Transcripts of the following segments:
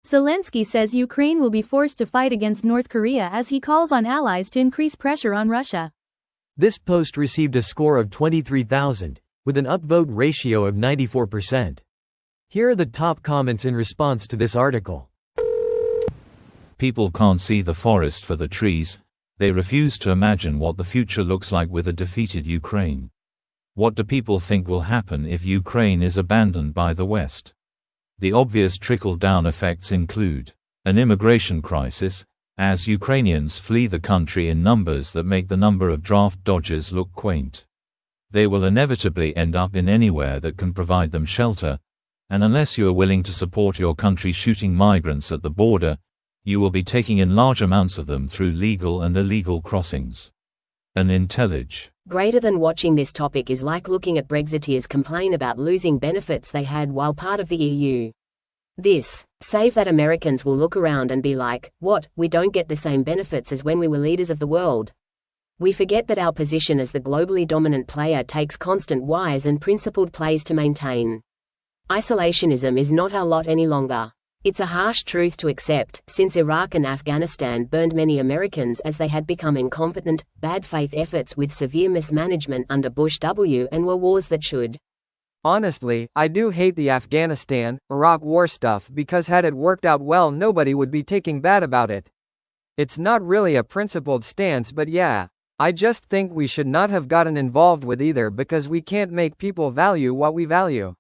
Zelenskyy says Ukraine will be forced to fight against North Korea as he calls on allies to increase pressure on Russia. This post received a score of 23,000, with an upvote ratio of 94%. Here are the top comments in response to this article. People can't see the forest for the trees. They refuse to imagine what the future looks like with a defeated Ukraine. What do people think will happen if Ukraine is abandoned by the West? The obvious trickle-down effects include an immigration crisis, as Ukrainians flee the country in numbers that make the number of draft dodgers look quaint. They will inevitably end up in anywhere that can provide them shelter, and unless you are willing to support your country shooting migrants at the border, you will be taking in large amounts of them through legal and illegal crossings. An intelligence greater than watching this topic is like looking at Brexiteers complain about losing benefits they had while part of the EU. This, save that Americans will look around and be like, what, we don't get the same benefits as when we were leaders of the world. We forget that our position as the globally dominant player takes constant wise and principled plays to maintain. Isolationism is not our lot any longer. It's a harsh truth to accept, since Iraq and Afghanistan burned many Americans as they had become incompetent, bad faith efforts with severe mismanagement under Bush W and were wars that should. Honestly, I do hate the Afghanistan, Iraq war stuff because had it worked out well nobody would be taking bad about it. It's not really a principled stance, but yeah. I just think we should not have gotten involved with either because we can't make people value what we value.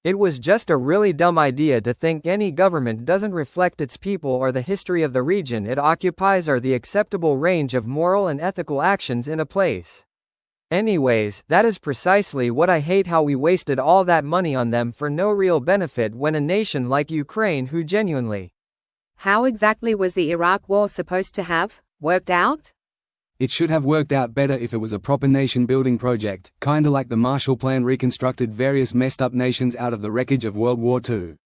It was just a really dumb idea to think any government doesn't reflect its people or the history of the region it occupies or the acceptable range of moral and ethical actions in a place. Anyways, that is precisely what I hate, how we wasted all that money on them for no real benefit when a nation like Ukraine who genuinely. How exactly was the Iraq war supposed to have worked out? It should have worked out better if it was a proper nation-building project, kinda like the Marshall Plan reconstructed various messed-up nations out of the wreckage of World War II.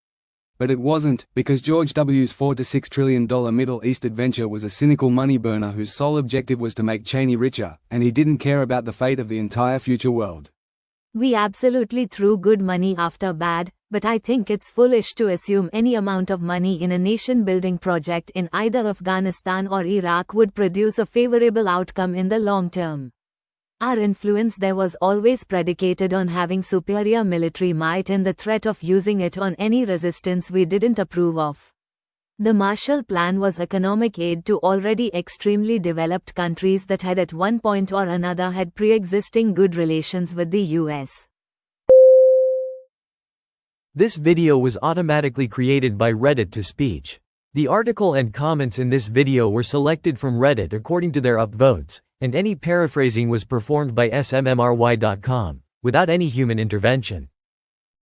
But it wasn't, because George W.'s $4 to $6 trillion Middle East adventure was a cynical money burner whose sole objective was to make Cheney richer, and he didn't care about the fate of the entire future world. We absolutely threw good money after bad, but I think it's foolish to assume any amount of money in a nation-building project in either Afghanistan or Iraq would produce a favorable outcome in the long term. Our influence there was always predicated on having superior military might and the threat of using it on any resistance we didn't approve of. The Marshall Plan was economic aid to already extremely developed countries that had at one point or another had pre-existing good relations with the US. This video was automatically created by Reddit to speech. The article and comments in this video were selected from Reddit according to their upvotes, and any paraphrasing was performed by smmry.com, without any human intervention.